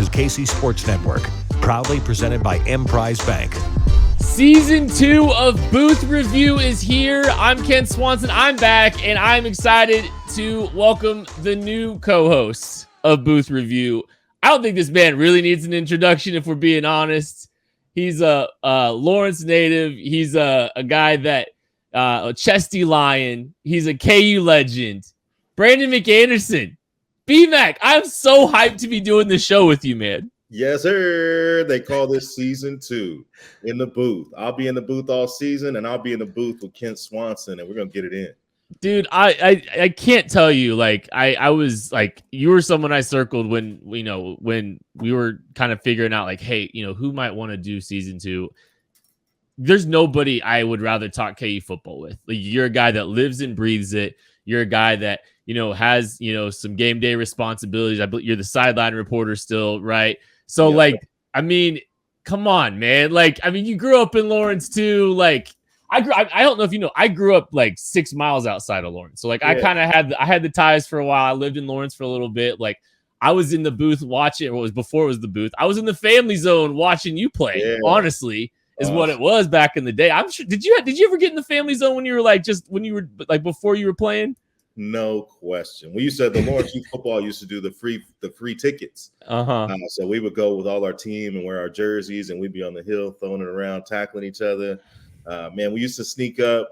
is KC Sports Network, proudly presented by Emprise Bank. Season 2 of Booth Review is here. I'm Ken Swanson. I'm back, and I'm excited to welcome the new co-host of Booth Review. I don't think this man really needs an introduction, if we're being honest. He's a Lawrence native. He's a guy that a chesty lion. He's a KU legend. Brandon McAnderson. B-Mac, I'm so hyped to be doing this show with you, man. Yes, sir. They call this season 2 in the booth. I'll be in the booth all season, and I'll be in the booth with Kent Swanson, and we're gonna get it in. Dude, I can't tell you. Like I was like, you were someone I circled when when we were kind of figuring out like, hey, who might want to do season 2. There's nobody I would rather talk KU football with. Like, you're a guy that lives and breathes it. You're a guy that has some game day responsibilities. I believe you're the sideline reporter still, right? So I mean, come on, man. Like, I mean, you grew up in Lawrence too. Like, I don't know if you know, I grew up like 6 miles outside of Lawrence. So like, I kind of had the ties for a while. I lived in Lawrence for a little bit. Like, I was in the booth watching. It was before it was the booth. I was in the family zone watching you play. Yeah. Honestly, is what it was back in the day. I'm sure. Did you ever get in the family zone when you were before you were playing? No question. We used to, the Lawrence Youth Football used to do the free tickets. So we would go with all our team and wear our jerseys, and we'd be on the hill throwing it around, tackling each other. Man, we used to sneak up.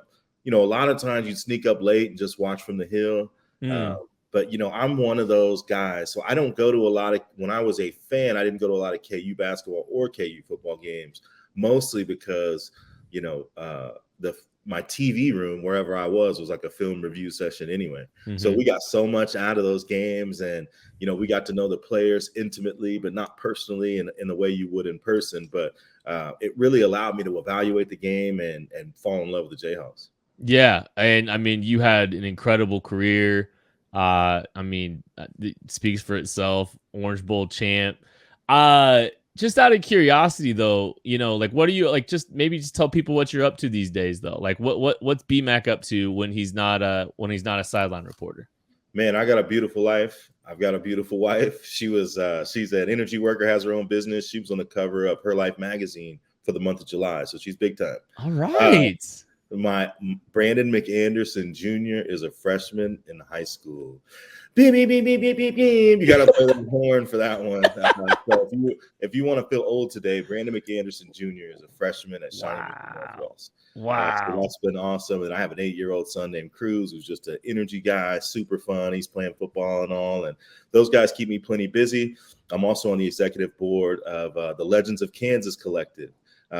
A lot of times you'd sneak up late and just watch from the hill. But I'm one of those guys. So I don't go to a lot of. When I was a fan, I didn't go to a lot of KU basketball or KU football games, mostly because my TV room, wherever I was like a film review session anyway. So we got so much out of those games, and, we got to know the players intimately, but not personally in the way you would in person. But it really allowed me to evaluate the game and fall in love with the Jayhawks. Yeah. And I mean, you had an incredible career. It speaks for itself. Orange Bowl champ. Just out of curiosity, though, what are you like? Just tell people what you're up to these days, though. Like, what's B-Mac up to when he's not a sideline reporter? Man, I got a beautiful life. I've got a beautiful wife. She's an energy worker, has her own business. She was on the cover of Her Life magazine for the month of July, so she's big time. All right. My Brandon McAnderson Jr. is a freshman in high school. Beep, beep, beep, beep, beep, beep, beep. You got to play the horn for that one. So if you want to feel old today, Brandon McAnderson Jr. is a freshman at Shiny Northwest. Wow. So that's been awesome. And I have an 8-year-old son named Cruz, who's just an energy guy, super fun. He's playing football and all. And those guys keep me plenty busy. I'm also on the executive board of the Legends of Kansas Collective.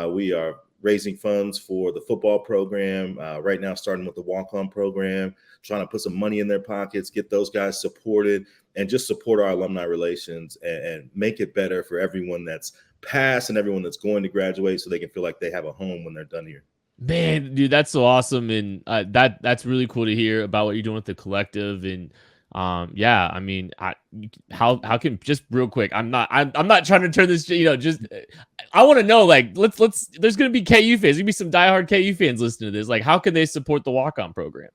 We are raising funds for the football program right now, starting with the walk-on program, trying to put some money in their pockets, get those guys supported, and just support our alumni relations and make it better for everyone that's passed and everyone that's going to graduate, so they can feel like they have a home when they're done here. Man, dude, that's so awesome. And that's really cool to hear about what you're doing with the collective. And how can, just real quick, I'm not trying to turn this, I want to know, like, let's there's going to be KU fans. There's going to be some diehard KU fans listening to this. Like, how can they support the walk-on program?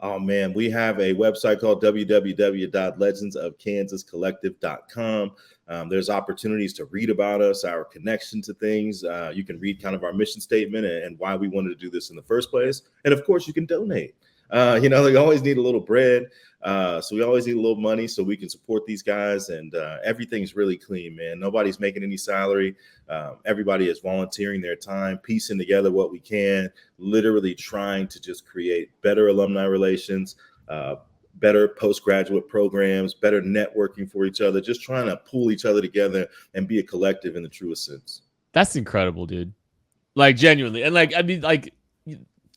Oh, man, we have a website called www.legendsofkansascollective.com. There's opportunities to read about us, our connection to things. You can read kind of our mission statement and why we wanted to do this in the first place. And, of course, you can donate. They always need a little bread. So we always need a little money so we can support these guys. And everything's really clean, man. Nobody's making any salary. Everybody is volunteering their time, piecing together what we can, literally trying to just create better alumni relations, better postgraduate programs, better networking for each other, just trying to pull each other together and be a collective in the truest sense. That's incredible, dude. Like, genuinely. And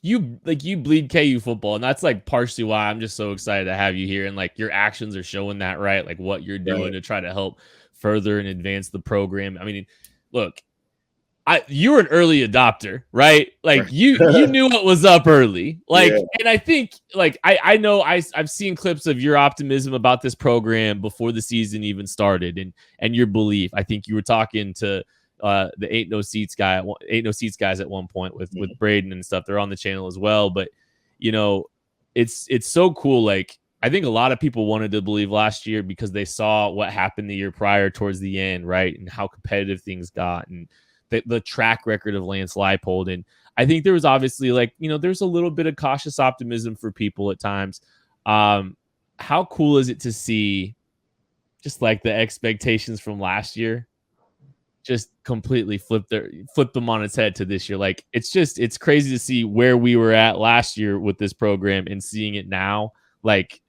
you bleed KU football, and that's like partially why I'm just so excited to have you here. And like, your actions are showing that, right? Like, what you're doing to try to help further and advance the program. I mean, look, you were an early adopter, right? Like, you knew what was up early. Like, and I think, like, I know I've seen clips of your optimism about this program before the season even started, and your belief. I think you were talking to the Ain't No Seats guys at one point with Braden and stuff. They're on the channel as well. But it's so cool. Like, I think a lot of people wanted to believe last year because they saw what happened the year prior towards the end, right? And how competitive things got and the track record of Lance Leipold. And I think there was obviously there's a little bit of cautious optimism for people at times. How cool is it to see just like the expectations from last year just completely flip them on its head to this year? Like it's crazy to see where we were at last year with this program and seeing it now. Like,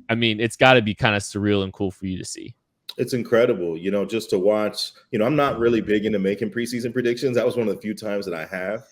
I mean, it's got to be kind of surreal and cool for you to see. It's incredible, just to watch. I'm not really big into making preseason predictions. That was one of the few times that I have.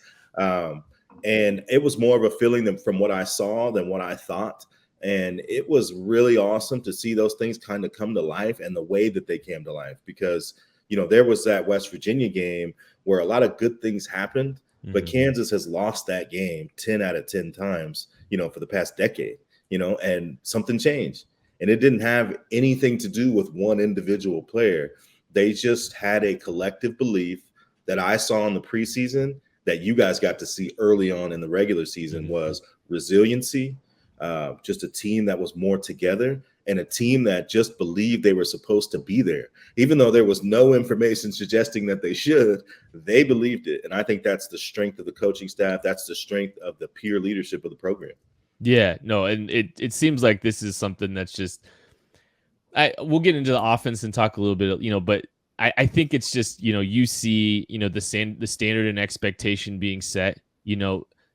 And it was more of a feeling from what I saw than what I thought. And it was really awesome to see those things kind of come to life and the way that they came to life, because there was that West Virginia game where a lot of good things happened, but Kansas has lost that game 10 out of 10 times, for the past decade, and something changed. And it didn't have anything to do with one individual player. They just had a collective belief that I saw in the preseason that you guys got to see early on in the regular season was resiliency, just a team that was more together, and a team that just believed they were supposed to be there. Even though there was no information suggesting that they should, they believed it. And I think that's the strength of the coaching staff. That's the strength of the peer leadership of the program. Yeah, no, and it seems like this is something that's just we'll get into the offense and talk a little bit, but I think it's just, you see, the standard and expectation being set,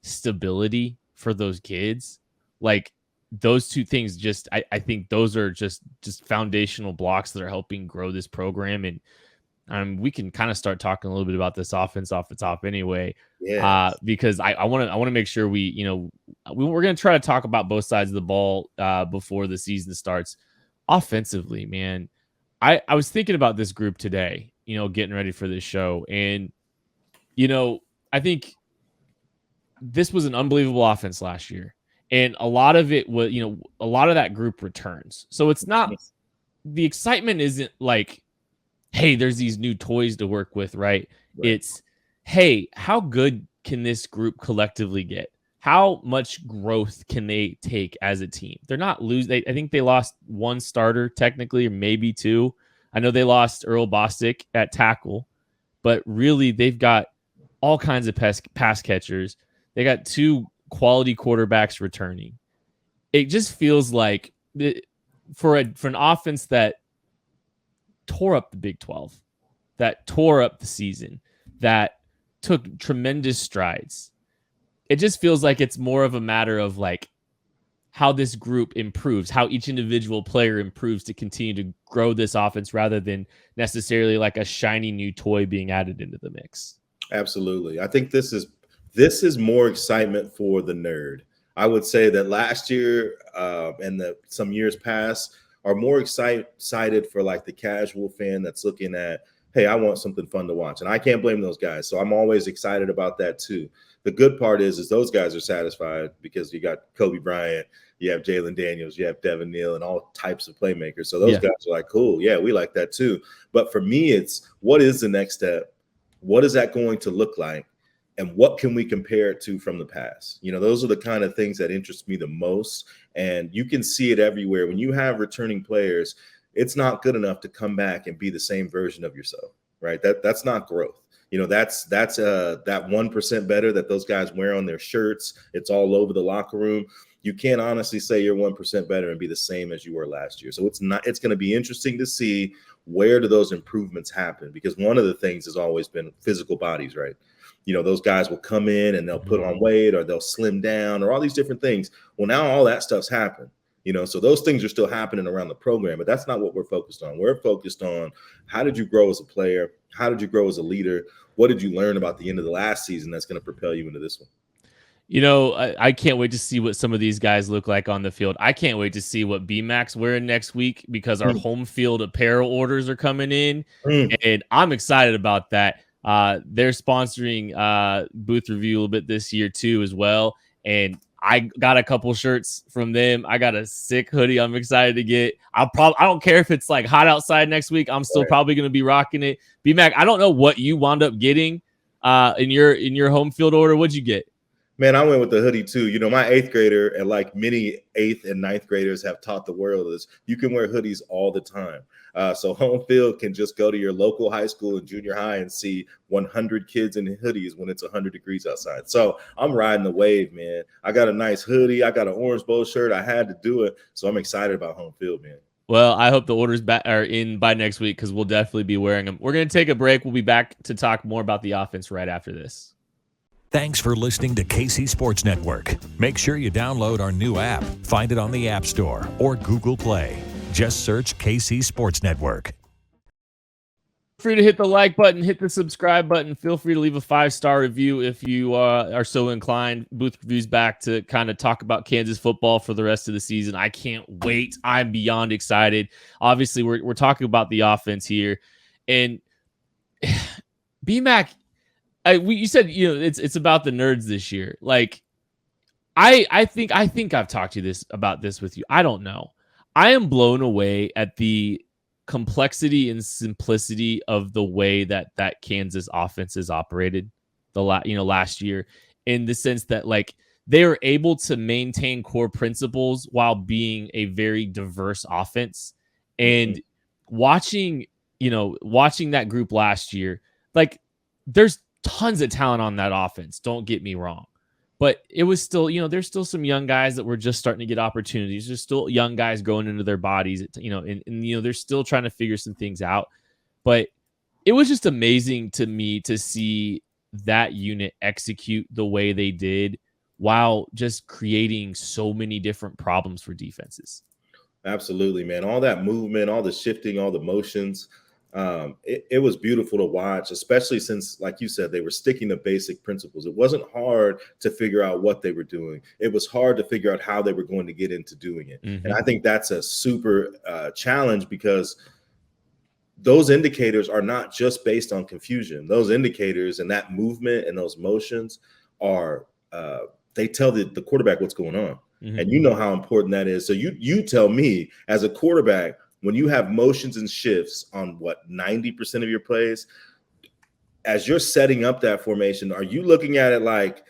stability for those kids. Like those two things I think those are just foundational blocks that are helping grow this program. And we can kind of start talking a little bit about this offense off the top anyway. Yeah. Because I want to make sure we're going to try to talk about both sides of the ball before the season starts. Offensively, man, I was thinking about this group today, getting ready for this show. And, I think this was an unbelievable offense last year. And a lot of it was, a lot of that group returns. So it's not, the excitement isn't like, hey, there's these new toys to work with, right? It's, hey, how good can this group collectively get? How much growth can they take as a team? They're not losing. I think they lost one starter technically, or maybe two. I know they lost Earl Bostic at tackle, but really they've got all kinds of pass catchers. They got two quality quarterbacks returning. It just feels like for an offense that tore up the Big 12, that tore up the season, that took tremendous strides. It just feels like it's more of a matter of like how this group improves, how each individual player improves to continue to grow this offense rather than necessarily like a shiny new toy being added into the mix. Absolutely. I think this is more excitement for the nerd. I would say that last year and some years past are more excited for like the casual fan that's looking at, hey, I want something fun to watch. And I can't blame those guys. So I'm always excited about that too. The good part is those guys are satisfied because you got Kobe Bryant, you have Jalen Daniels, you have Devin Neal, and all types of playmakers. So those guys are like, cool, yeah, we like that too. But for me, it's what is the next step? What is that going to look like? And what can we compare it to from the past? Those are the kind of things that interest me the most. And you can see it everywhere. When you have returning players, it's not good enough to come back and be the same version of yourself, right? That's not growth. That's that 1% better that those guys wear on their shirts. It's all over the locker room. You can't honestly say you're 1% better and be the same as you were last year. So it's going to be interesting to see where do those improvements happen, because one of the things has always been physical bodies, right? Those guys will come in and they'll put on weight or they'll slim down or all these different things. Well, now all that stuff's happened, so those things are still happening around the program, but that's not what we're focused on. We're focused on how did you grow as a player? How did you grow as a leader? What did you learn about the end of the last season that's going to propel you into this one? I can't wait to see what some of these guys look like on the field. I can't wait to see what BMAC's wearing next week because our home field apparel orders are coming in, and I'm excited about that. They're sponsoring Booth Review a little bit this year too as well, and I got a couple shirts from them. I got a sick hoodie I'm excited to get. I don't care if it's like hot outside next week. I'm still probably going to be rocking it. BMAC, I don't know what you wound up getting in your home field order. What'd you get? Man, I went with the hoodie too. You know, my eighth grader, and like many eighth and ninth graders have taught the world, is you can wear hoodies all the time. So home field can just go to your local high school and junior high and see 100 kids in hoodies when it's 100 degrees outside. So I'm riding the wave, man. I got a nice hoodie. I got an Orange Bowl shirt. I had to do it. So I'm excited about home field, man. Well, I hope the orders are in by next week because we'll definitely be wearing them. We're going to take a break. We'll be back to talk more about the offense right after this. Thanks for listening to KC Sports Network. Make sure you download our new app. Find it on the App Store or Google Play. Just search KC Sports Network. Feel free to hit the like button, hit the subscribe button. Feel free to leave a 5-star review if you are so inclined. Booth Review's back to kind of talk about Kansas football for the rest of the season. I can't wait. I'm beyond excited. Obviously, we're talking about the offense here. And BMAC, you said, you know, it's about the nerds this year. Like, I think I've talked to you about this with you. I don't know. I am blown away at the complexity and simplicity of the way that Kansas offense is operated last year, in the sense that like they are able to maintain core principles while being a very diverse offense. And watching that group last year, like there's tons of talent on that offense. Don't get me wrong. But it was still, there's still some young guys that were just starting to get opportunities. There's still young guys growing into their bodies, and they're still trying to figure some things out. But it was just amazing to me to see that unit execute the way they did while just creating so many different problems for defenses. Absolutely, man. All that movement, all the shifting, all the motions. It was beautiful to watch, especially since, like you said, they were sticking to basic principles. It wasn't hard to figure out what they were doing. It was hard to figure out how they were going to get into doing it. And I think that's a super challenge, because those indicators are not just based on confusion. Those indicators and that movement and those motions are they tell the quarterback what's going on. And you know how important that is. So you tell me, as a quarterback, when you have motions and shifts on 90% of your plays, as you're setting up that formation, are you looking at it like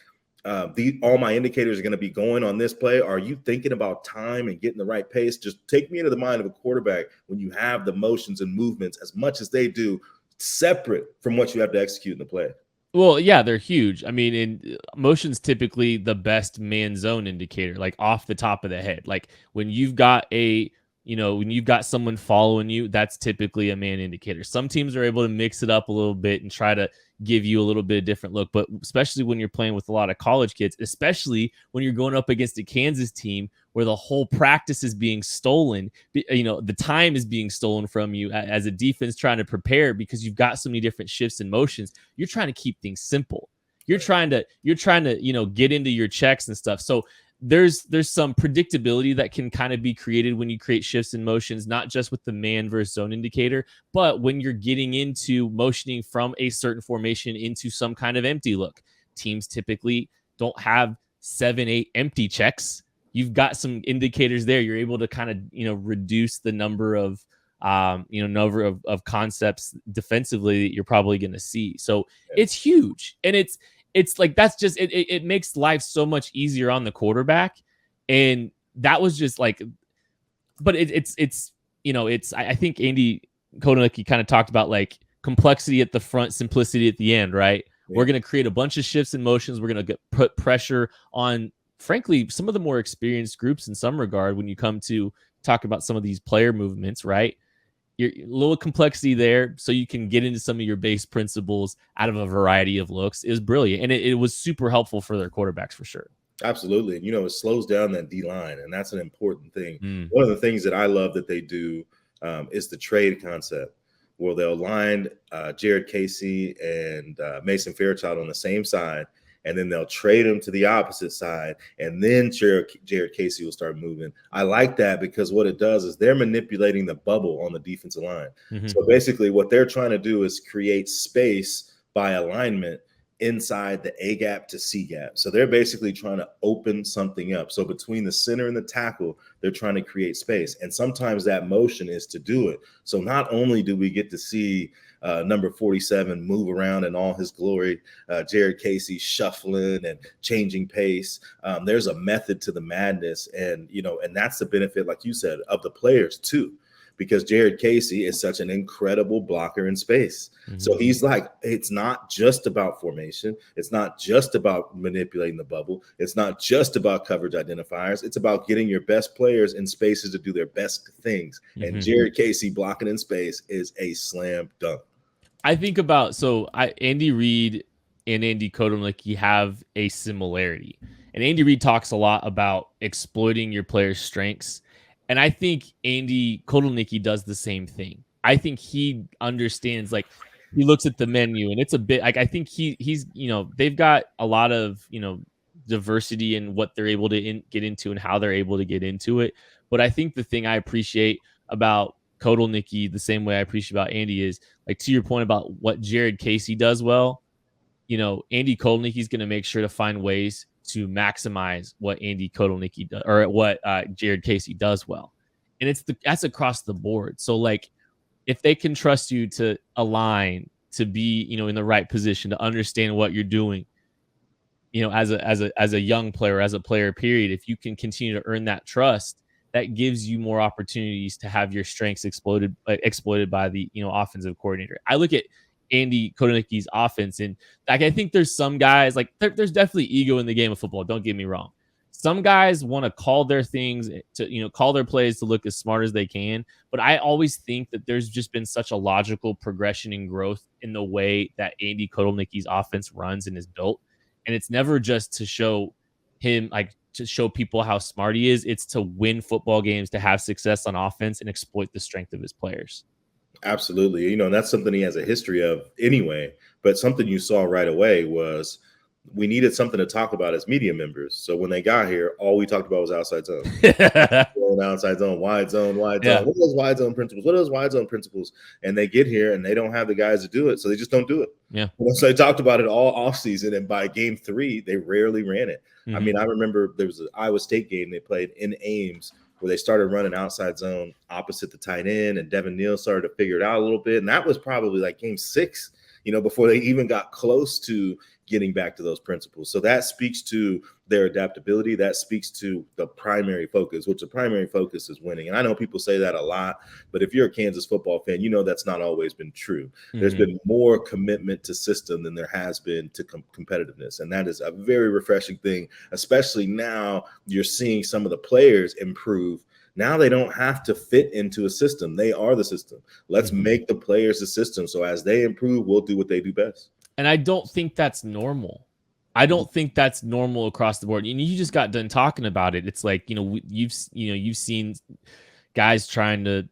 all my indicators are going to be going on this play? Are you thinking about time and getting the right pace? Just take me into the mind of a quarterback when you have the motions and movements as much as they do, separate from what you have to execute in the play. Well, yeah, they're huge. I mean, in motion's typically the best man zone indicator, like off the top of the head. Like when you've got when you've got someone following you, that's typically a man indicator. Some teams are able to mix it up a little bit and try to give you a little bit of different look, but especially when you're playing with a lot of college kids, especially when you're going up against a Kansas team where the whole practice is being stolen, the time is being stolen from you as a defense trying to prepare, because you've got so many different shifts and motions. You're trying to keep things simple. You're trying to get into your checks and stuff. So there's some predictability that can kind of be created when you create shifts and motions, not just with the man versus zone indicator, but when you're getting into motioning from a certain formation into some kind of empty look. Teams typically don't have 7-8 empty checks. You've got some indicators there. You're able to kind of, reduce the number of concepts defensively that you're probably going to see. So It's huge. And it's like, that's just, it makes life so much easier on the quarterback. And that was just like, but I think Andy Kotelnicki kind of talked about like complexity at the front, simplicity at the end, right? Yeah. We're going to create a bunch of shifts and motions. We're going to put pressure on, frankly, some of the more experienced groups in some regard when you come to talk about some of these player movements, right? Your little complexity there, so you can get into some of your base principles out of a variety of looks, is brilliant. And it was super helpful for their quarterbacks for sure. Absolutely. And, it slows down that D-line, and that's an important thing. One of the things that I love that they do is the trade concept, where they'll line Jared Casey and Mason Fairchild on the same side, and then they'll trade him to the opposite side, and then Jared Casey will start moving. I like that, because what it does is they're manipulating the bubble on the defensive line. So basically what they're trying to do is create space by alignment inside the A gap to C gap. So they're basically trying to open something up. So between the center and the tackle, they're trying to create space. And sometimes that motion is to do it. So not only do we get to see number 47 move around in all his glory, Jared Casey shuffling and changing pace. There's a method to the madness. And, and that's the benefit, like you said, of the players too, because Jared Casey is such an incredible blocker in space. Mm-hmm. So he's like, it's not just about formation. It's not just about manipulating the bubble. It's not just about coverage identifiers. It's about getting your best players in spaces to do their best things. Mm-hmm. And Jared Casey blocking in space is a slam dunk. I think about, Andy Reid and Andy Kotelnicki have a similarity. And Andy Reid talks a lot about exploiting your players' strengths. And I think Andy Kotelnicki does the same thing. I think he understands, like, he looks at the menu and it's a bit like, I think he's, they've got a lot of, diversity in what they're able to get into and how they're able to get into it. But I think the thing I appreciate about Kotelnicki, the same way I appreciate about Andy, is, like, to your point about what Jared Casey does well, Andy Kotelnicki is going to make sure to find ways to maximize what Andy Kotelnicki does, or what Jared Casey does well. And that's across the board. So, like, if they can trust you to align, to be, in the right position, to understand what you're doing, as a young player, as a player, period, if you can continue to earn that trust, that gives you more opportunities to have your strengths exploited by the, offensive coordinator. I look at Andy Kotelnicki's offense, and, like, I think there's some guys, like, there's definitely ego in the game of football. Don't get me wrong. Some guys want to call their things to, call their plays to look as smart as they can. But I always think that there's just been such a logical progression and growth in the way that Andy Kotelnicki's offense runs and is built. And it's never just to show him, like, to show people how smart he is. It's to win football games, to have success on offense and exploit the strength of his players. Absolutely. And that's something he has a history of anyway. But something you saw right away was we needed something to talk about as media members. So when they got here, all we talked about was outside zone. Outside zone, wide zone, wide zone. What are those wide zone principles? What are those wide zone principles? And they get here and they don't have the guys to do it. So they just don't do it. Yeah. So they talked about it all offseason. And by game 3, they rarely ran it. Mm-hmm. I mean, I remember there was an Iowa State game they played in Ames where they started running outside zone opposite the tight end, and Devin Neal started to figure it out a little bit. And that was probably like game 6, before they even got close to getting back to those principles. So that speaks to their adaptability. That speaks to the primary focus, which the primary focus is winning. And I know people say that a lot, but if you're a Kansas football fan, that's not always been true. Mm-hmm. There's been more commitment to system than there has been to competitiveness. And that is a very refreshing thing, especially now you're seeing some of the players improve. Now they don't have to fit into a system. They are the system. Let's make the players the system. So as they improve, we'll do what they do best. And I don't think that's normal. I don't think that's normal across the board. And you just got done talking about it. It's like, you've seen guys trying to,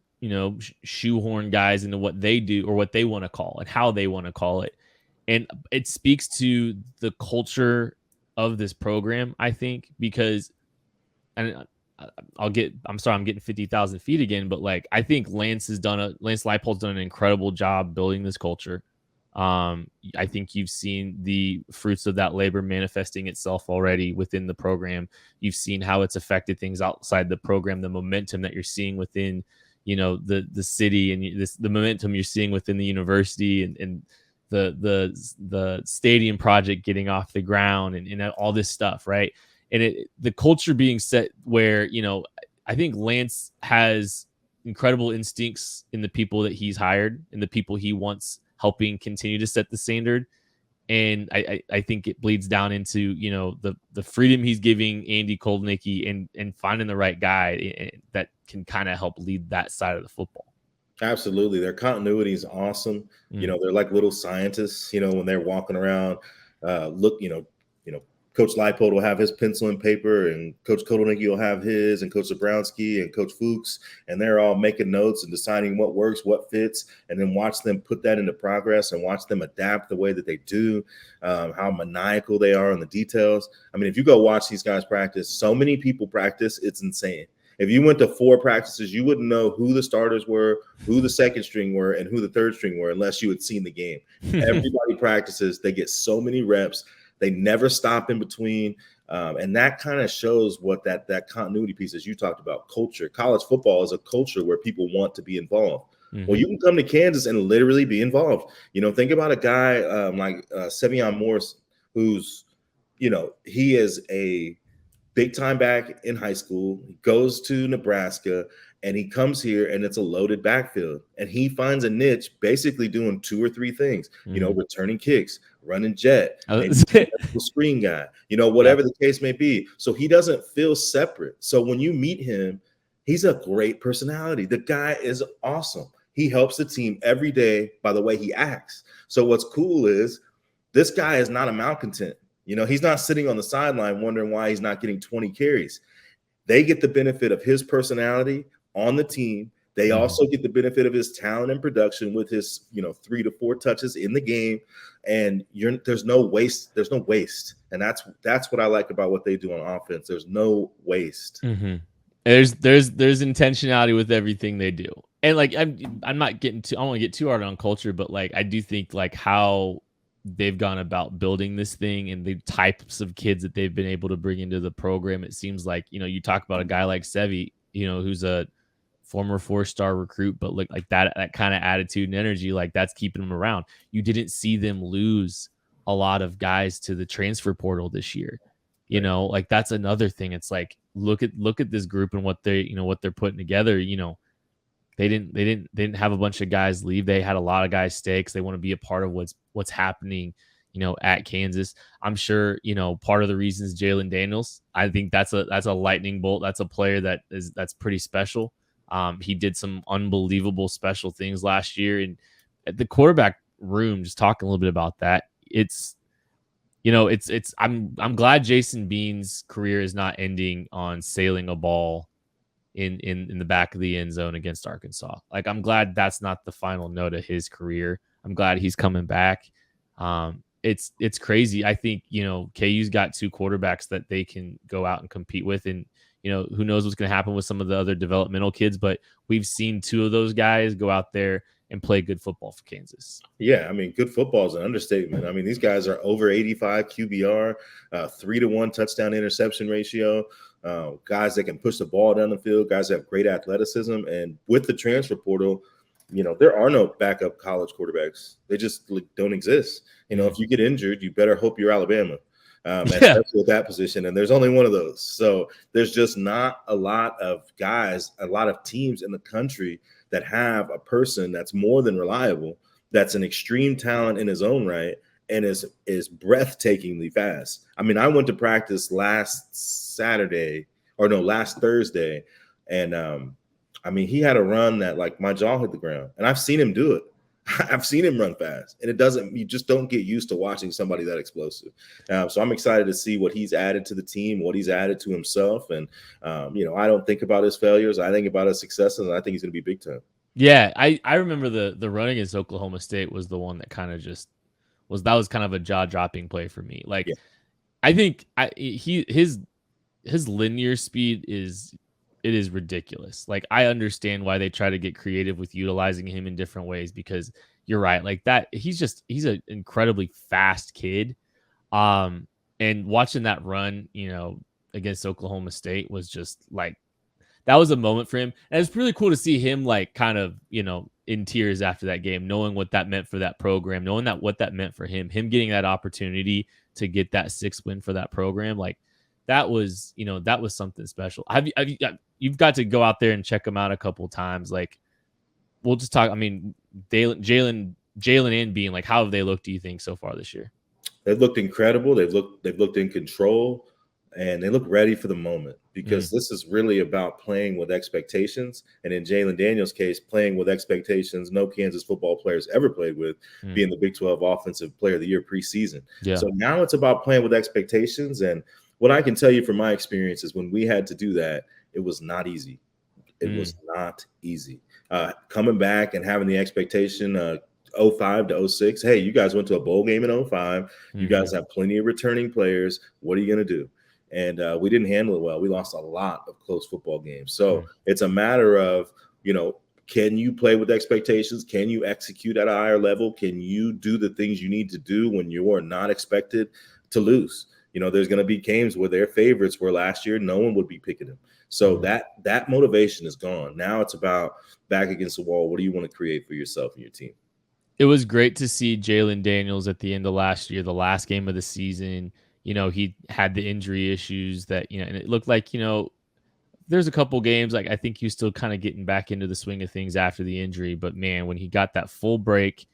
shoehorn guys into what they do or what they want to call and how they want to call it. And it speaks to the culture of this program, I think, because, and I'm sorry, I'm getting 50,000 feet again, but, like, I think Lance Leipold's done an incredible job building this culture. I think you've seen the fruits of that labor manifesting itself already within the program. You've seen how it's affected things outside the program, the momentum that you're seeing within, the city, and the momentum you're seeing within the university, and the stadium project getting off the ground, and all this stuff, right? And the culture being set where, I think Lance has incredible instincts in the people that he's hired and the people he wants helping continue to set the standard. And I think it bleeds down into, the freedom he's giving Andy Kotelnicki and finding the right guy that can kind of help lead that side of the football. Absolutely. Their continuity is awesome. They're like little scientists, when they're walking around, Coach Leipold will have his pencil and paper, and Coach Kotelnicki will have his, and Coach Zabrowski and Coach Fuchs, and they're all making notes and deciding what works, what fits, and then watch them put that into progress and watch them adapt the way that they do, how maniacal they are on the details. I mean, if you go watch these guys practice, so many people practice, it's insane. If you went to 4 practices, you wouldn't know who the starters were, who the second string were, and who the third string were unless you had seen the game. Everybody practices. They get so many reps. They never stop in between. And that kind of shows what that continuity piece, as you talked about, culture. College football is a culture where people want to be involved. Well, you can come to Kansas and literally be involved. Think about a guy like Sevion Morris, who's, he is a big time back in high school. He goes to Nebraska and he comes here and it's a loaded backfield. And he finds a niche basically doing 2 or 3 things, returning kicks, running jet, screen guy, whatever the case may be. So he doesn't feel separate. So when you meet him, he's a great personality. The guy is awesome. He helps the team every day by the way he acts. So what's cool is this guy is not a malcontent. He's not sitting on the sideline wondering why he's not getting 20 carries. They get the benefit of his personality on the team. They also get the benefit of his talent and production with his, 3 to 4 touches in the game. And there's no waste. There's no waste. And that's what I like about what they do on offense. There's no waste. There's intentionality with everything they do. And like, I'm not getting too, I don't want to get too hard on culture, but like, I do think like how they've gone about building this thing and the types of kids that they've been able to bring into the program. It seems like, you talk about a guy like Sevi, who's a former 4-star recruit, but look like that kind of attitude and energy, like that's keeping him around. You didn't see them lose a lot of guys to the transfer portal this year. Like that's another thing. It's like, look at this group and what they're putting together. They didn't have a bunch of guys leave. They had a lot of guys stay because they want to be a part of what's happening, at Kansas. I'm sure, part of the reason is Jalen Daniels. I think that's a lightning bolt. That's a player that's pretty special. He did some unbelievable special things last year. And at the quarterback room, just talking a little bit about that, I'm glad Jason Bean's career is not ending on sailing a ball in the back of the end zone against Arkansas. Like, I'm glad that's not the final note of his career. I'm glad he's coming back. It's crazy. I think, KU's got 2 quarterbacks that they can go out and compete with. And, who knows what's going to happen with some of the other developmental kids, but we've seen 2 of those guys go out there and play good football for Kansas. Yeah, I mean, good football is an understatement. I mean, these guys are over 85 QBR, 3-to-1 touchdown interception ratio, guys that can push the ball down the field, guys that have great athleticism. And with the transfer portal, there are no backup college quarterbacks. They just don't exist. If you get injured, you better hope you're Alabama. Especially at that position. And there's only one of those. So there's just not a lot of guys, a lot of teams in the country that have a person that's more than reliable, that's an extreme talent in his own right, and is breathtakingly fast. I mean, I went to practice last Thursday, and I mean, he had a run that like my jaw hit the ground, and I've seen him do it. I've seen him run fast, and you just don't get used to watching somebody that explosive. So I'm excited to see what he's added to the team, what he's added to himself. And, I don't think about his failures. I think about his successes, and I think he's going to be big time. Yeah. I remember the run against Oklahoma State was the one that kind of was kind of a jaw dropping play for me. Like, yeah. I think his linear speed is ridiculous. Like, I understand why they try to get creative with utilizing him in different ways, because you're right. Like that, he's an incredibly fast kid. And watching that run, against Oklahoma State was just like, that was a moment for him. And it's really cool to see him like kind of, in tears after that game, knowing what that meant for that program, knowing what that meant for him getting that opportunity to get that 6th win for that program. Like, that was something special. You've got to go out there and check them out a couple times. Like, we'll just talk. I mean, Jalen and Bean, like, how have they looked, do you think, so far this year? They've looked incredible. They've looked in control, and they look ready for the moment, because this is really about playing with expectations. And in Jalen Daniels' case, playing with expectations no Kansas football players ever played with, being the Big 12 Offensive Player of the Year preseason. Yeah. So now it's about playing with expectations. And what I can tell you from my experience is when we had to do that, it was not easy. It was not easy. Coming back and having the expectation 05 to 06, hey, you guys went to a bowl game in 05. You guys have plenty of returning players. What are you going to do? and we didn't handle it well. We lost a lot of close football games. So it's a matter of, can you play with expectations? Can you execute at a higher level? Can you do the things you need to do when you are not expected to lose? There's going to be games where their favorites were last year. No one would be picking them. So that motivation is gone. Now it's about back against the wall. What do you want to create for yourself and your team? It was great to see Jalen Daniels at the end of last year, the last game of the season. He had the injury issues that, and it looked like, there's a couple games, like I think he was still kind of getting back into the swing of things after the injury. But man, when he got that full break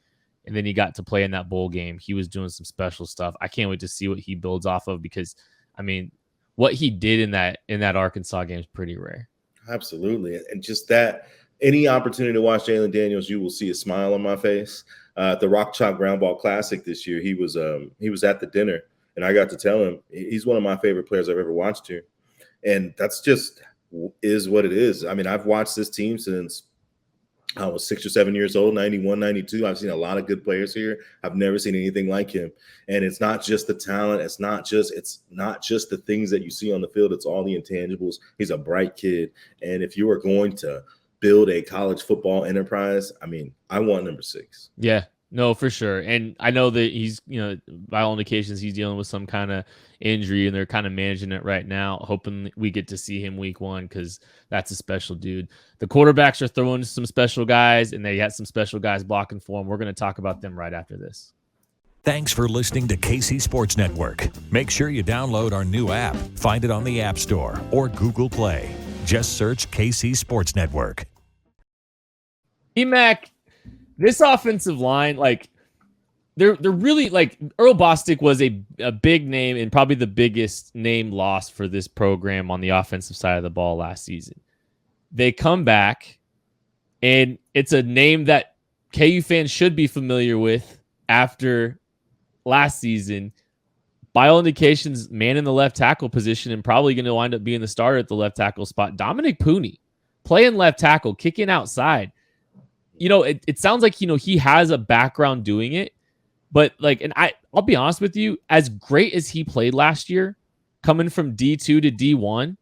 and then he got to play in that bowl game, he was doing some special stuff. I can't wait to see what he builds off of, because what he did in that Arkansas game is pretty rare. Absolutely. And just that, any opportunity to watch Jalen Daniels, you will see a smile on my face. At the Rock Chalk Ground Ball Classic this year, he was at the dinner, and I got to tell him he's one of my favorite players I've ever watched here. And that's just is what it is. I've watched this team since I was 6 or 7 years old, 91, 92. I've seen a lot of good players here. I've never seen anything like him. And it's not just the talent. It's not just the things that you see on the field. It's all the intangibles. He's a bright kid. And if you are going to build a college football enterprise, I want number 6. Yeah, no, for sure. And I know that he's, by all indications, he's dealing with some kind of injury, and they're kind of managing it right now, hoping we get to see him week 1, because that's a special dude. The quarterbacks are throwing some special guys, and they got some special guys blocking for him. We're going to talk about them right after this. Thanks for listening to KC Sports Network. Make sure you download our new app. Find it on the App Store or Google Play. Just search KC Sports Network. E-Mac, this offensive line, they're really, Earl Bostic was a big name and probably the biggest name loss for this program on the offensive side of the ball last season. They come back, and it's a name that KU fans should be familiar with after last season. By all indications, man in the left tackle position, and probably going to wind up being the starter at the left tackle spot. Dominic Pooney, playing left tackle, kicking outside. It sounds like, he has a background doing it, but I'll be honest with you, as great as he played last year, coming from D2 to D1,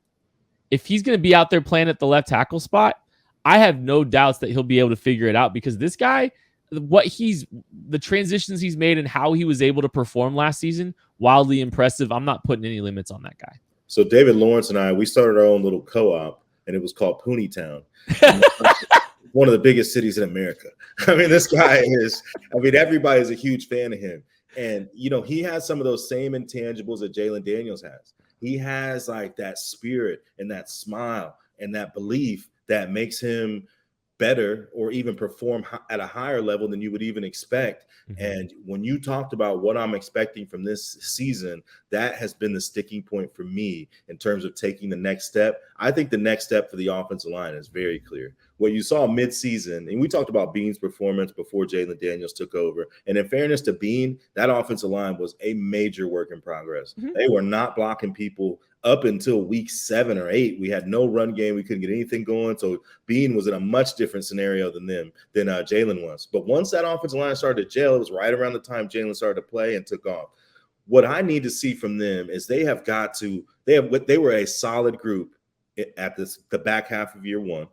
if he's going to be out there playing at the left tackle spot, I have no doubts that he'll be able to figure it out, because this guy, the transitions he's made and how he was able to perform last season, wildly impressive. I'm not putting any limits on that guy. So David Lawrence and we started our own little co-op, and it was called Pooney Town. One of the biggest cities in America. This guy is, everybody's a huge fan of him. And, he has some of those same intangibles that Jalen Daniels has. He has that spirit and that smile and that belief that makes him better, or even perform at a higher level than you would even expect. Mm-hmm. And when you talked about what I'm expecting from this season, that has been the sticking point for me in terms of taking the next step. I think the next step for the offensive line is very clear. What you saw midseason, and we talked about Bean's performance before Jalen Daniels took over. And in fairness to Bean, that offensive line was a major work in progress. Mm-hmm. They were not blocking people up until week 7 or 8. We had no run game. We couldn't get anything going. So Bean was in a much different scenario than Jalen was. But once that offensive line started to gel, it was right around the time Jalen started to play and took off. What I need to see from them is they were a solid group at the back half of year 1.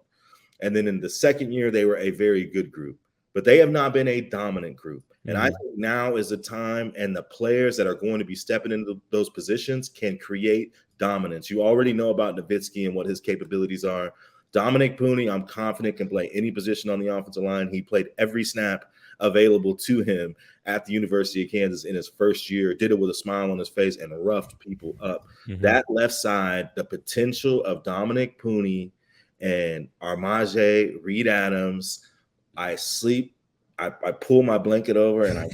And then in the second year, they were a very good group. But they have not been a dominant group. And I think now is the time, and the players that are going to be stepping into those positions can create dominance. You already know about Nowitzki and what his capabilities are. Dominic Pooney, I'm confident, can play any position on the offensive line. He played every snap available to him at the University of Kansas in his first year, did it with a smile on his face and roughed people up. Mm-hmm. That left side, the potential of Dominic Pooney and Armaje, Reed Adams, I pull my blanket over and I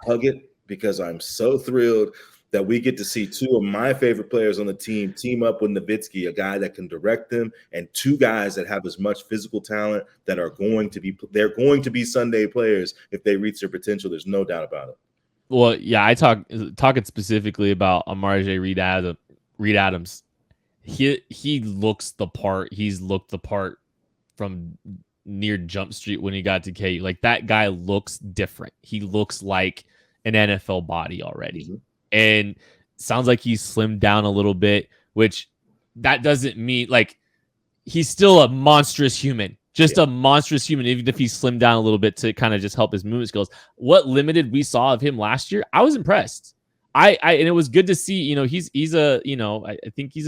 hug it, because I'm so thrilled that we get to see 2 of my favorite players on the team up with Nowitzki, a guy that can direct them, and 2 guys that have as much physical talent that are going to be Sunday players if they reach their potential. There's no doubt about it. Well, yeah, I talking specifically about Amarje Reed Adams. He looks the part. He's looked the part from near Jump Street when he got to KU. That guy looks different. He looks like an NFL body already. Mm-hmm. And sounds like he's slimmed down a little bit, which that doesn't mean like he's still a monstrous human, just a monstrous human, even if he's slimmed down a little bit to kind of just help his movement skills. What limited we saw of him last year, I was impressed. And it was good to see, you know, he's a, you know, I think he's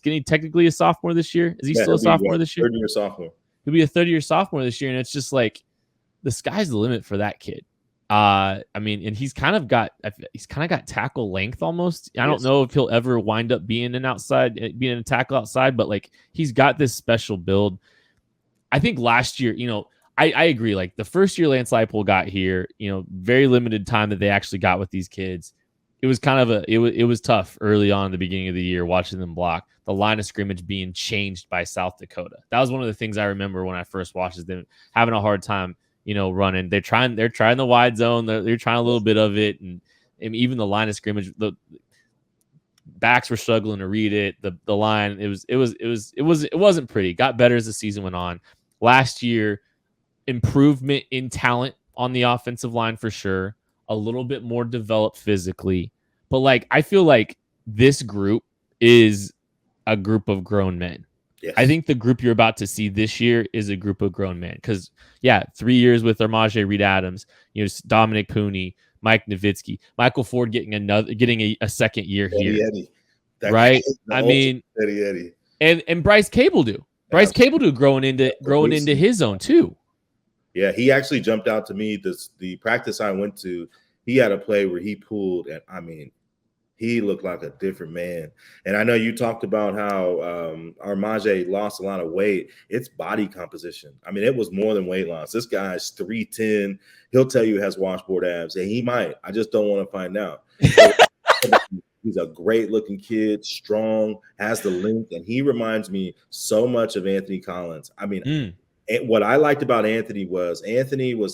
getting technically a sophomore this year. Is he still a sophomore this year? Third-year sophomore. He'll be a third-year sophomore this year. And it's just like, the sky's the limit for that kid. I mean, and he's kind of got tackle length almost. I don't know if he'll ever wind up being a tackle outside, but like he's got this special build. I think last year, you know, I agree. Like the first year Lance Leipold got here, you know, very limited time that they actually got with these kids. It was kind of it was tough early on in the beginning of the year watching them block, the line of scrimmage being changed by South Dakota. That was one of the things I remember when I first watched them having a hard time, you know, running. They're trying the wide zone. They're trying a little bit of it, and even the line of scrimmage, the backs were struggling to read it. The line, it wasn't pretty. Got better as the season went on. Last year, improvement in talent on the offensive line for sure. A little bit more developed physically, but like I feel like this group is a group of grown men. Yes. I think the group you're about to see this year is a group of grown men because 3 years with Armaje Reed Adams, you know, Dominic Pooney, Mike Nowitzki, Michael Ford getting a second year here, Eddie. Right? I mean, Eddie. and Bryce Cable do. Bryce Cable do growing into his own too. Yeah, he actually jumped out to me. The practice I went to, he had a play where he pulled, and I mean, he looked like a different man. And I know you talked about how Armaje lost a lot of weight. It's body composition. I mean, it was more than weight loss. This guy's 310. He'll tell you he has washboard abs, and he might. I just don't want to find out. He's a great-looking kid, strong, has the length, and he reminds me so much of Anthony Collins. I mean, what I liked about Anthony was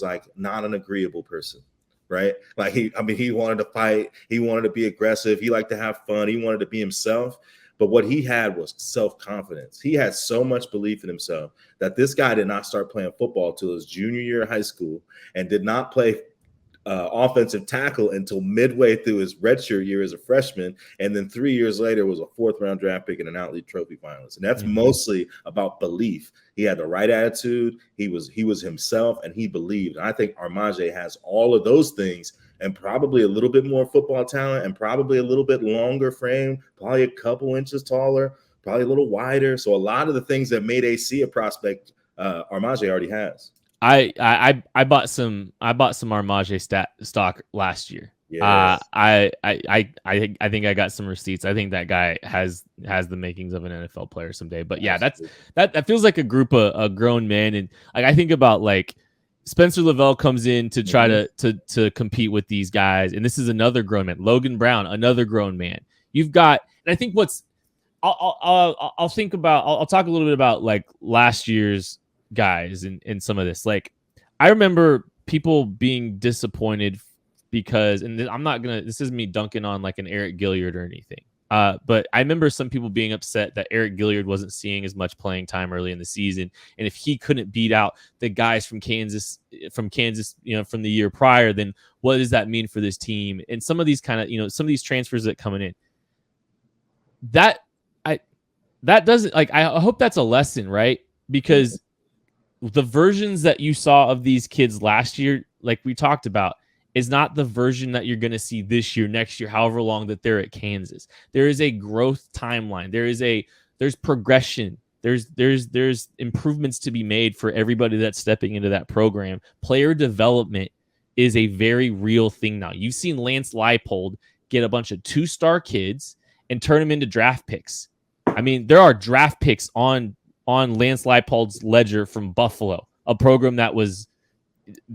like not an agreeable person. Right? Like he wanted to fight. He wanted to be aggressive. He liked to have fun. He wanted to be himself. But what he had was self-confidence. He had so much belief in himself that this guy did not start playing football till his junior year of high school and did not play offensive tackle until midway through his redshirt year as a freshman. And then 3 years later was a 4th-round draft pick and an Outlet Trophy finalist. And that's mostly about belief. He had the right attitude. He was himself, and he believed. And I think Armaje has all of those things and probably a little bit more football talent and probably a little bit longer frame, probably a couple inches taller, probably a little wider. So a lot of the things that made AC a prospect, Armaje already has. I bought some Armaje stock last year. Yes. I think I got some receipts. I think that guy has the makings of an NFL player someday. But yeah, that feels like a group of grown men. And like I think about like Spencer Lavelle comes in to try to compete with these guys, and this is another grown man. Logan Brown, another grown man. You've got, and I think I'll talk a little bit about like last year's guys and some of this. Like I remember people being disappointed because, and this isn't me dunking on like an Eric Gilliard or anything. But I remember some people being upset that Eric Gilliard wasn't seeing as much playing time early in the season. And if he couldn't beat out the guys from Kansas, you know, from the year prior, then what does that mean for this team? And some of these kind of, you know, some of these transfers that coming in, that doesn't, like, I hope that's a lesson, right? Because the versions that you saw of these kids last year, like we talked about, is not the version that you're going to see this year, next year, however long that they're at Kansas. There is a growth timeline. There's progression. There's improvements to be made for everybody that's stepping into that program. Player development is a very real thing now. You've seen Lance Leipold get a bunch of 2-star kids and turn them into draft picks. I mean, there are draft picks on Lance Leipold's ledger from Buffalo, a program that was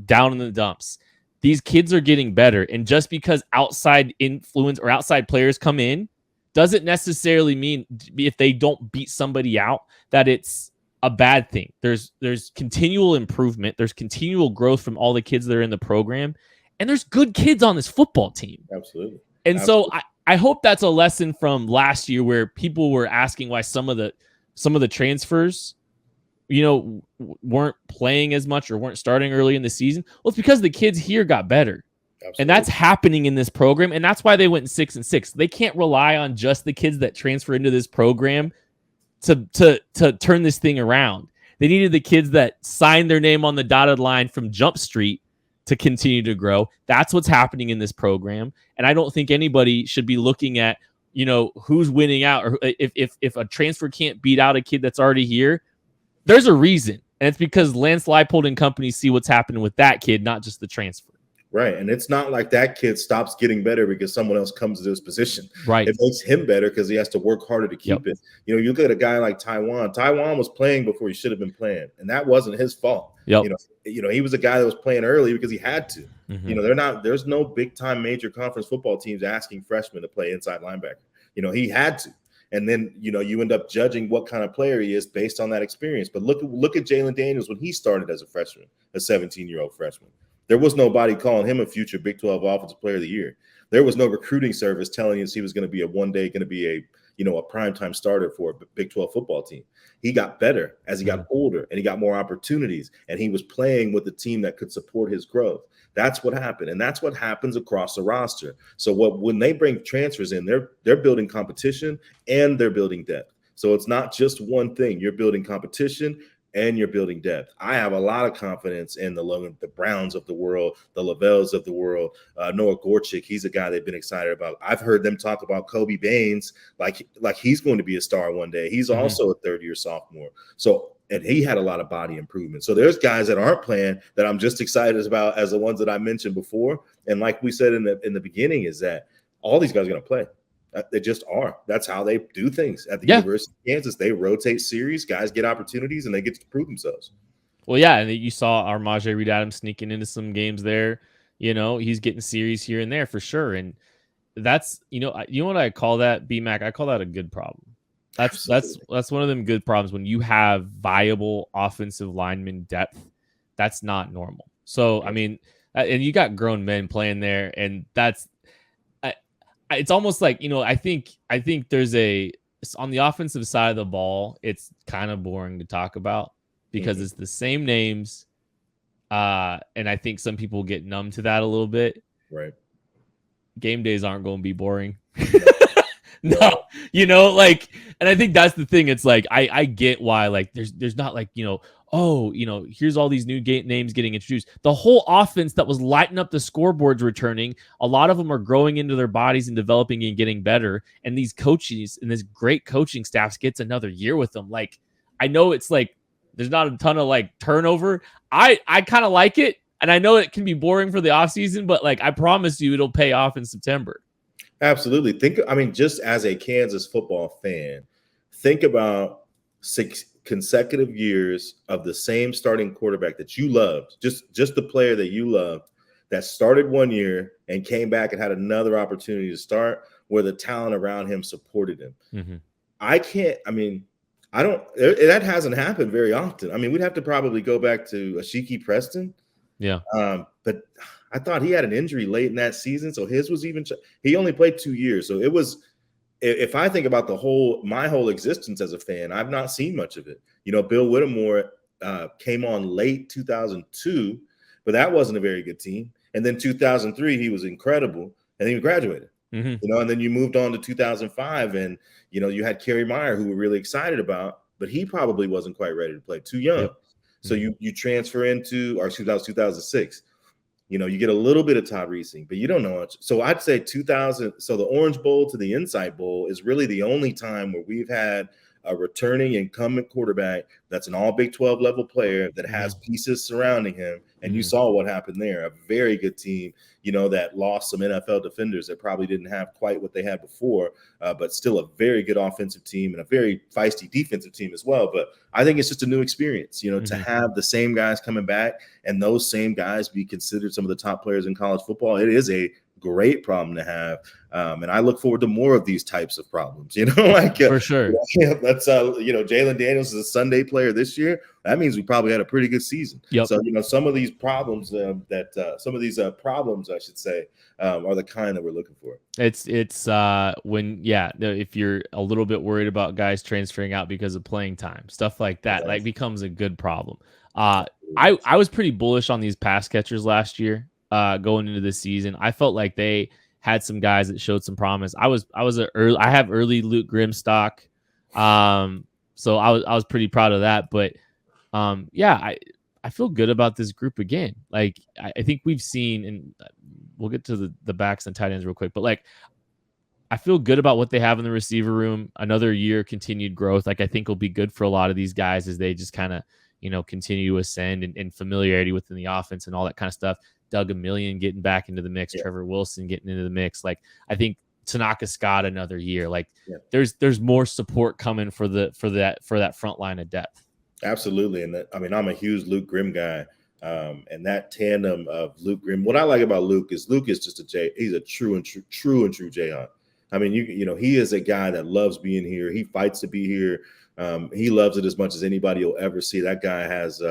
down in the dumps. These kids are getting better. And just because outside influence or outside players come in doesn't necessarily mean if they don't beat somebody out that it's a bad thing. There's continual improvement. There's continual growth from all the kids that are in the program. And there's good kids on this football team. Absolutely. And so I hope that's a lesson from last year where people were asking why some of the transfers, you know, weren't playing as much or weren't starting early in the season. Well, it's because the kids here got better. Absolutely. And that's happening in this program. And that's why they went 6-6. They can't rely on just the kids that transfer into this program to turn this thing around. They needed the kids that signed their name on the dotted line from Jump Street to continue to grow. That's what's happening in this program. And I don't think anybody should be looking at, who's winning out, or if a transfer can't beat out a kid that's already here. There's a reason. And it's because Lance Leipold and company see what's happening with that kid, not just the transfer. Right. And it's not like that kid stops getting better because someone else comes to this position. Right. It makes him better because he has to work harder to keep it. You look at a guy like Taiwan. Taiwan was playing before he should have been playing. And that wasn't his fault. Yep. He was a guy that was playing early because he had to. Mm-hmm. There's no big time major conference football teams asking freshmen to play inside linebacker. He had to. And then, you end up judging what kind of player he is based on that experience. But look at Jalen Daniels when he started as a freshman, a 17-year-old freshman. There was nobody calling him a future Big 12 Offensive Player of the Year. There was no recruiting service telling us he was going to be a primetime starter for a Big 12 football team. He got better as he got older, and he got more opportunities, and he was playing with a team that could support his growth. That's what happened, and that's what happens across the roster. So when they bring transfers in, they're building competition and they're building depth. So it's not just one thing. You're building competition and you're building depth. I have a lot of confidence in the Browns of the world, the Lavells of the world. Noah Gorczyk, he's a guy they've been excited about. I've heard them talk about Kobe Baines like he's going to be a star one day. He's also a third-year sophomore. And he had a lot of body improvement. So there's guys that aren't playing that I'm just excited about as the ones that I mentioned before. And like we said in the beginning, is that all these guys are going to play. They just are. That's how they do things at the University of Kansas. They rotate series. Guys get opportunities, and they get to prove themselves. Well, yeah, and you saw Armaje Reed-Adams sneaking into some games there. He's getting series here and there for sure. And that's, what I call that, B-Mac? I call that a good problem. That's one of them good problems when you have viable offensive lineman depth. That's not normal. So, I mean, and you got grown men playing there, and it's almost like, I think there's on the offensive side of the ball, it's kind of boring to talk about because it's the same names. And I think some people get numb to that a little bit. Right. Game days aren't going to be boring. No, and I think that's the thing. It's like, I get why, like, there's not like, here's all these new names getting introduced. The whole offense that was lighting up the scoreboards returning, a lot of them are growing into their bodies and developing and getting better. And these coaches and this great coaching staff gets another year with them. Like, I know it's like, there's not a ton of like turnover. I kind of like it. And I know it can be boring for the offseason, but like, I promise you it'll pay off in September. Absolutely. Just as a Kansas football fan, think about 6 consecutive years of the same starting quarterback that you loved, just the player that you loved, that started one year and came back and had another opportunity to start where the talent around him supported him. Mm-hmm. That hasn't happened very often. I mean, we'd have to probably go back to Ashiki Preston. Yeah. But I thought he had an injury late in that season. So his was he only played 2 years. So it was, if I think about my whole existence as a fan, I've not seen much of it. Bill Whittemore came on late 2002, but that wasn't a very good team. And then 2003, he was incredible, and then he graduated. Mm-hmm. And then you moved on to 2005, and you had Kerry Meyer, who we're really excited about, but he probably wasn't quite ready to play, too young. Yep. So you transfer into, or 2006. You get a little bit of Todd Reesing, but you don't know much. So I'd say 2000. So the Orange Bowl to the Insight Bowl is really the only time where we've had a returning incumbent quarterback that's an all Big 12 level player that has pieces surrounding him. And you saw what happened there. A very good team, that lost some NFL defenders that probably didn't have quite what they had before, but still a very good offensive team and a very feisty defensive team as well. But I think it's just a new experience, to have the same guys coming back and those same guys be considered some of the top players in college football. It is a great problem to have. And I look forward to more of these types of problems, for sure. That's Jalen Daniels is a Sunday player this year. That means we probably had a pretty good season. Yep. So, some of these problems problems, I should say, are the kind that we're looking for. It's if you're a little bit worried about guys transferring out because of playing time, stuff like that, like becomes a good problem. I was pretty bullish on these pass catchers last year. going into this season. I felt like they had some guys that showed some promise. I have early Luke Grimm stock. So I was pretty proud of that. But yeah, I feel good about this group again. Like I think we've seen, and we'll get to the backs and tight ends real quick, but like I feel good about what they have in the receiver room. Another year continued growth. Like I think will be good for a lot of these guys as they just kind of, continue to ascend and familiarity within the offense and all that kind of stuff. Doug Emillion getting back into the mix, Trevor Wilson getting into the mix. Like I think Tanaka Scott another year. Like there's more support coming for that front line of depth. Absolutely. And I'm a huge Luke Grimm guy. And that tandem of Luke Grimm, what I like about Luke is just he's a true and true Jayhawk. I mean, he is a guy that loves being here. He fights to be here. He loves it as much as anybody will ever see. That guy has,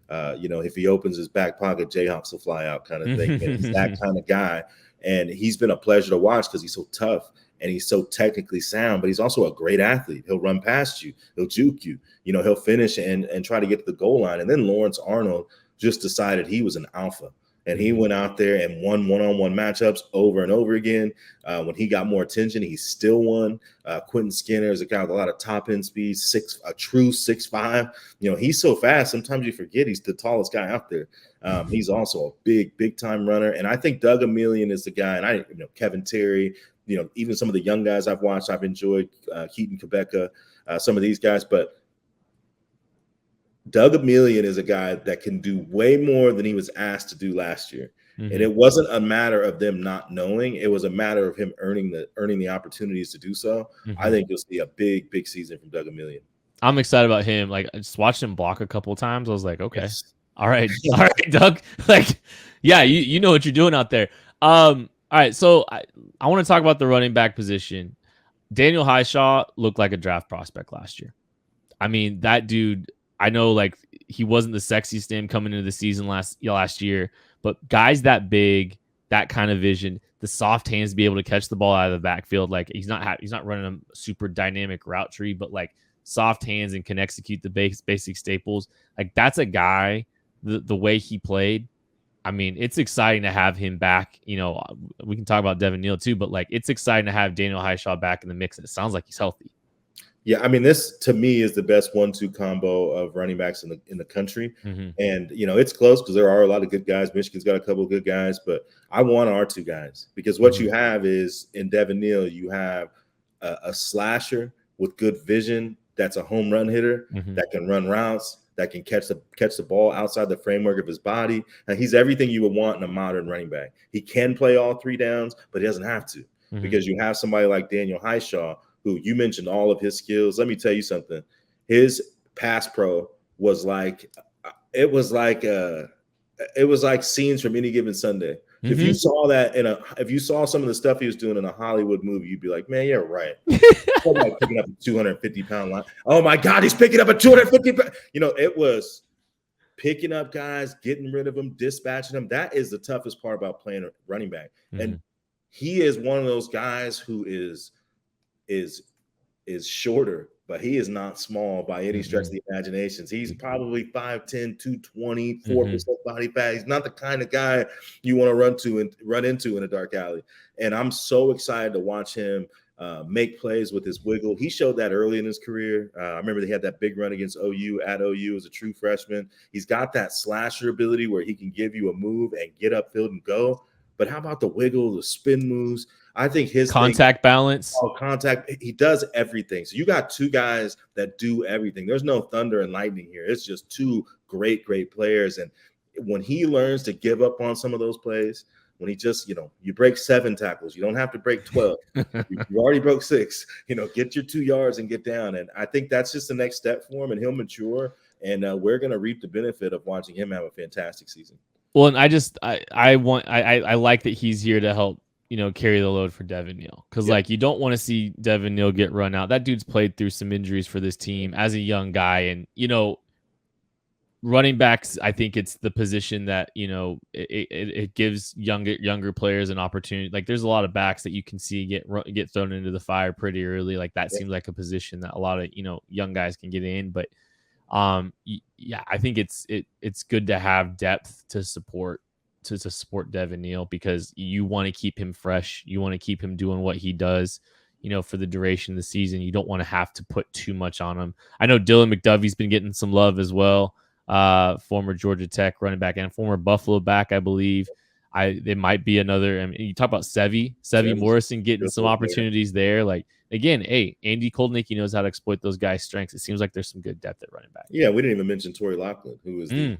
if he opens his back pocket, Jayhawks will fly out kind of thing. And he's that kind of guy. And he's been a pleasure to watch because he's so tough and he's so technically sound, but he's also a great athlete. He'll run past you. He'll juke you. He'll finish and try to get to the goal line. And then Lawrence Arnold just decided he was an alpha. And he went out there and won one-on-one matchups over and over again. When he got more attention, he still won. Quentin Skinner is a guy with a lot of top-end speed, a true 6'5". He's so fast, sometimes you forget he's the tallest guy out there. He's also a big-time runner. And I think Doug Emillion is the guy, and Kevin Terry, even some of the young guys I've watched, I've enjoyed Keaton Quebeca, some of these guys. But Doug Emillion is a guy that can do way more than he was asked to do last year. Mm-hmm. And it wasn't a matter of them not knowing. It was a matter of him earning the opportunities to do so. Mm-hmm. I think you'll see a big season from Doug Emillion. I'm excited about him. Like I just watched him block a couple of times. I was like, okay, yes. All right, Doug. Like, yeah, you know what you're doing out there. All right, so I want to talk about the running back position. Daniel Highshaw looked like a draft prospect last year. I mean, that dude, I know like he wasn't the sexiest name coming into the season last year, but guys that big, that kind of vision, the soft hands to be able to catch the ball out of the backfield. Like he's not running a super dynamic route tree, but like soft hands and can execute the basic staples. Like that's a guy, the way he played. I mean, it's exciting to have him back. We can talk about Devin Neal too, but like it's exciting to have Daniel Highshaw back in the mix. And it sounds like he's healthy. Yeah, I mean, this to me is the best 1-2 combo of running backs in the country. Mm-hmm. And it's close because there are a lot of good guys. Michigan's got a couple of good guys, but I want our two guys because what you have is in Devin Neal, you have a slasher with good vision that's a home run hitter that can run routes, that can catch the ball outside the framework of his body. And he's everything you would want in a modern running back. He can play all three downs, but he doesn't have to because you have somebody like Daniel Highshaw, who you mentioned all of his skills. Let me tell you something. His pass pro was like scenes from Any Given Sunday. Mm-hmm. If you saw that if you saw some of the stuff he was doing in a Hollywood movie, you'd be like, man, you're right. Like picking up a 250-pound line. Oh my God, he's picking up a 250 pound. It was picking up guys, getting rid of them, dispatching them. That is the toughest part about playing a running back. Mm-hmm. And he is one of those guys who is shorter, but he is not small by any stretch of the imagination. He's probably 5'10", 220, 4% body fat. He's not the kind of guy you want to run into in a dark alley. And I'm so excited to watch him make plays with his wiggle. He showed that early in his career. I remember they had that big run against OU at OU as a true freshman. He's got that slasher ability where he can give you a move and get upfield and go. But how about the wiggle, the spin moves? I think his contact balance. He does everything. So you got two guys that do everything. There's no thunder and lightning here. It's just two great players. And when he learns to give up on some of those plays, when he just, you break 7 tackles, you don't have to break 12. you already broke 6. Get your 2 yards and get down. And I think that's just the next step for him, and he'll mature. And we're going to reap the benefit of watching him have a fantastic season. Well, and I like that he's here to help, carry the load for Devin Neal. Because, you don't want to see Devin Neal get run out. That dude's played through some injuries for this team as a young guy. And, running backs, I think it's the position that, it gives younger players an opportunity. Like, there's a lot of backs that you can see get thrown into the fire pretty early. Like, that seems like a position that a lot of, young guys can get in. But, I think it's good to have depth to support to support Devin Neal because you want to keep him fresh. You want to keep him doing what he does, for the duration of the season. You don't want to have to put too much on him. I know Dylan McDovey's been getting some love as well. Former Georgia Tech running back and former Buffalo back, I believe. There might be another. I mean, you talk about Sevy Morrison getting some opportunities there. Like, again, hey, Andy Koldnicki knows how to exploit those guys' strengths. It seems like there's some good depth at running back. Yeah, we didn't even mention Torrey Loughlin, who is the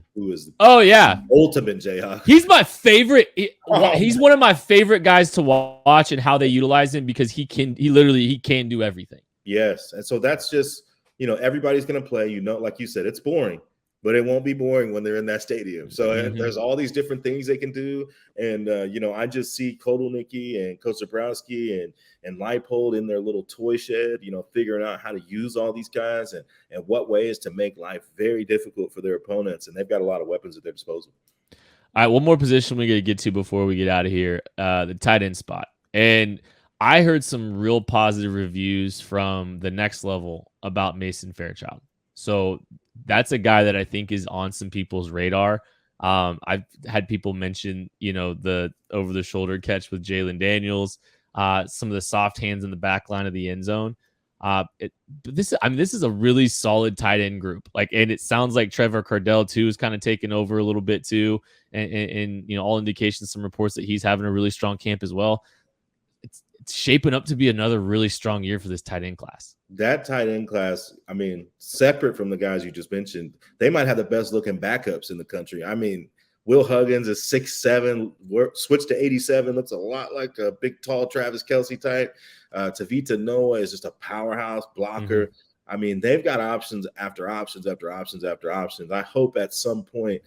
ultimate Jayhawk. He's my favorite. He's one of my favorite guys to watch and how they utilize him because he can do everything. Yes, and so that's just everybody's going to play. Like you said, it's boring. But it won't be boring when they're in that stadium. So there's all these different things they can do. And, I just see Kotelnicki and Coach Zabrowski and Leipold in their little toy shed, figuring out how to use all these guys and what ways to make life very difficult for their opponents. And they've got a lot of weapons at their disposal. All right, one more position we got to get to before we get out of here, the tight end spot. And I heard some real positive reviews from the Next Level about Mason Fairchild. So that's a guy that I think is on some people's radar. I've had people mention, the over-the-shoulder catch with Jalen Daniels, some of the soft hands in the back line of the end zone. This is a really solid tight end group. And it sounds like Trevor Cardell too is kind of taking over a little bit too, and all indications, some reports that he's having a really strong camp as well. It's shaping up to be another really strong year for this tight end class. That tight end class, separate from the guys you just mentioned, they might have the best looking backups in the country. Will Huggins is 6'7", switched to 87, looks a lot like a big, tall Travis Kelce type. Tavita Noah is just a powerhouse blocker. They've got options after options after options after options. I hope at some point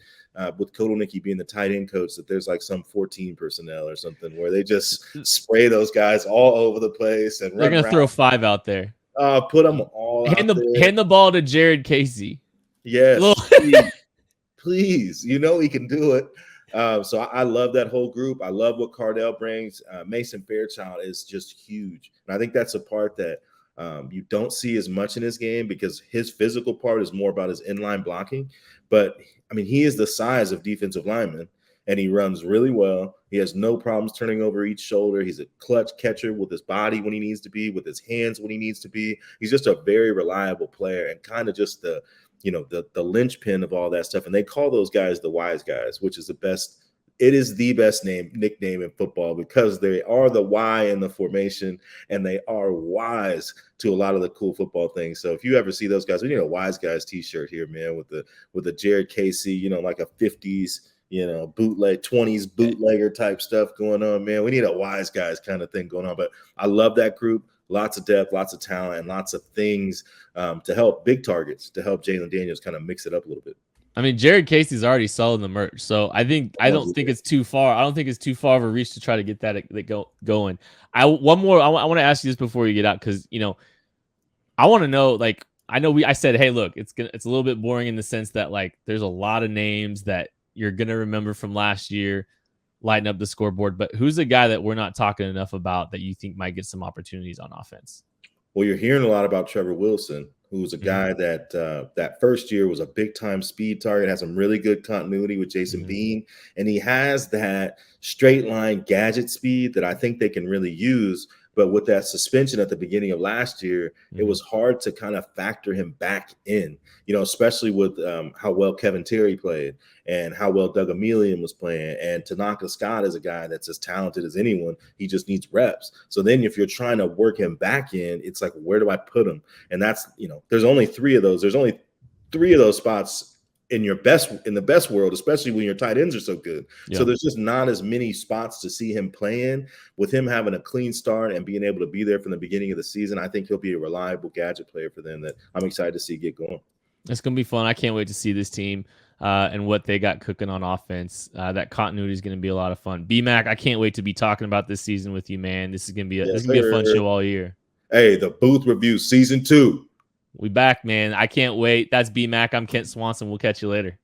with Kotelnicki being the tight end coach that there's like some 14 personnel or something where they just spray those guys all over the place. And they're going to throw 5 out there. Put them all hand the ball to Jared Casey. Yes, please. He can do it. So I love that whole group. I love what Cardell brings. Mason Fairchild is just huge. And I think that's a part that you don't see as much in his game because his physical part is more about his inline blocking. But, he is the size of defensive linemen, and he runs really well. He has no problems turning over each shoulder. He's a clutch catcher with his body when he needs to be, with his hands when he needs to be. He's just a very reliable player and kind of just the linchpin of all that stuff. And they call those guys the wise guys, which is the best. It is the best nickname in football because they are the Y in the formation and they are wise to a lot of the cool football things. So if you ever see those guys, we need a wise guys t-shirt here, man, with the Jared Casey, like a 50s, bootleg 20s bootlegger type stuff going on, man. We need a wise guys kind of thing going on. But I love that group. Lots of depth, lots of talent, and lots of things to help big targets, to help Jalen Daniels kind of mix it up a little bit. Jared Casey's already selling the merch, so I don't think it's too far. I don't think it's too far of a reach to try to get that going. I want to ask you this before you get out because I want to know. I said, hey, look, it's a little bit boring in the sense that there's a lot of names that you're gonna remember from last year, lighting up the scoreboard. But who's a guy that we're not talking enough about that you think might get some opportunities on offense? Well, you're hearing a lot about Trevor Wilson, who's a guy that first year was a big-time speed target, has some really good continuity with Jason Bean, and he has that straight-line gadget speed that I think they can really use. But with that suspension at the beginning of last year, it was hard to kind of factor him back in, especially with how well Kevin Terry played and how well Doug Emelian was playing. And Tanaka Scott is a guy that's as talented as anyone. He just needs reps. So then if you're trying to work him back in, it's like, where do I put him? And that's, there's only 3 of those. There's only 3 of those spots in the best world, especially when your tight ends are so good. Yeah. So there's just not as many spots to see him playing. With him having a clean start and being able to be there from the beginning of the season, I think he'll be a reliable gadget player for them that I'm excited to see get going. It's going to be fun. I can't wait to see this team and what they got cooking on offense. That continuity is going to be a lot of fun. B-Mac, I can't wait to be talking about this season with you, man. This is going to be a fun show all year. Hey, the Booth Review Season 2. We back, man. I can't wait. That's B-Mac. I'm Kent Swanson. We'll catch you later.